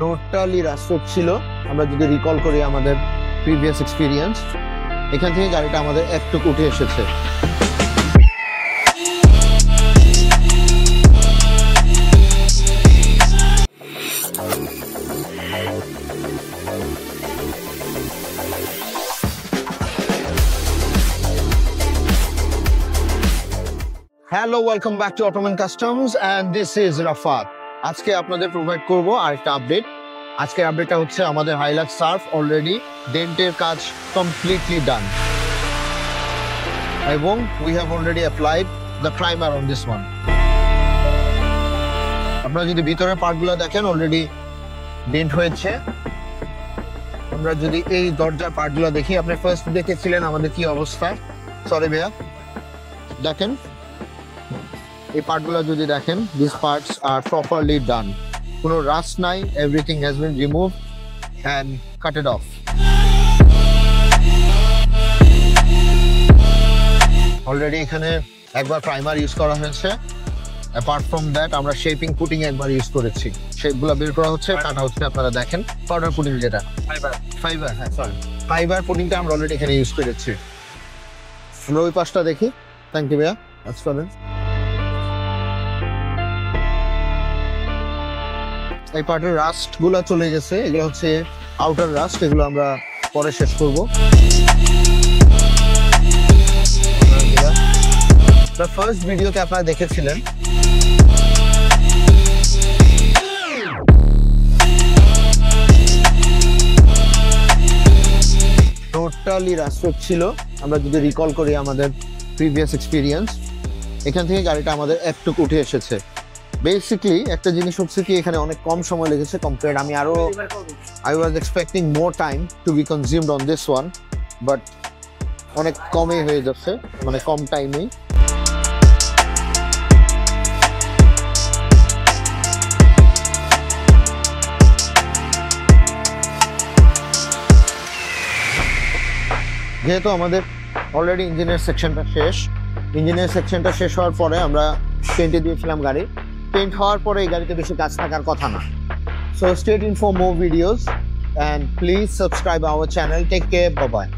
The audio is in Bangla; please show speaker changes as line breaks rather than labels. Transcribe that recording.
টোটালি রাস্টক ছিল। আমরা যদি রিকল করি আমাদের প্রিভিয়াস এক্সপিরিয়েন্স, এখান থেকে গাড়িটা আমাদের একটু উঠে এসেছে। Hello, welcome back to Ottoman customs and this is Rafat. আজকে আপনাদের প্রোভাইড করবো আরেকটা আপডেট। আজকের আপডেটটা হচ্ছে আমাদের হাইলাক্স সার্ফ অলরেডি ডেন্টের কাজ কমপ্লিটলি ডান এবং we have already applied the primer on this one. আপনারা যদি ভিতরের পার্টগুলো দেখেন অলরেডি ডেন্ট হয়েছে। আমরা যদি এই দরজার পার্টগুলো দেখি, আপনি ফার্স্ট দেখেছিলেন আমাদের কি অবস্থা। সরি ভাইয়া, দেখেন এই পার্টগুলো যদি দেখেন, দিস পার্টস আর প্রপারলি ডান, কোনো রাস্ট নাই, everything has been remove and কাটেড of. Already এখানে একবার প্রাইমার ইউজ করা হয়েছে। অ্যাপার্ট ফ্রম দ্যাট আমরা শেপিং পুটিং একবার ইউজ করেছি। শেপগুলো বের করা হচ্ছে, কাটা হচ্ছে। আপনারা দেখেন পাউডার পুটিং, যেটা ফাইবার, হ্যাঁ সরি, ফাইবার পুটিংটা আমরা অলরেডি এখানে ইউজ করেছি। আমরা ওই পাশটা দেখি। থ্যাংক ইউ ভাইয়া, আজ করেন। এই পার্টের রাস্ট গুলা চলে গেছে, এগুলো হচ্ছে আউটার রাস্ট, এগুলো আমরা পরে শেষ করবো। ফার্স্ট ভিডিওতে আপনারা দেখেছিলেন টোটালি রাস্টক ছিল। আমরা যদি রিকল করি আমাদের প্রিভিয়াস এক্সপিরিয়েন্স, এখান থেকে গাড়িটা আমাদের একটু উঠে এসেছে। বেসিকলি একটা জিনিস হচ্ছে কি, এখানে অনেক কম সময় লেগেছে compared. I was expecting more time to be consumed on this one, but অনেক কমই হয়ে যাচ্ছে, মানে কম টাইমেই। যেহেতু আমাদের অলরেডি ইঞ্জিনের সেকশনটা শেষ হওয়ার পরে আমরা পেন্টে দিয়েছিলাম গাড়ি। পেন্ট হওয়ার পরে এই গাড়িতে বেশি কাজ থাকার কথা না। So stay tuned for more videos and please subscribe our channel. Take care. Bye bye.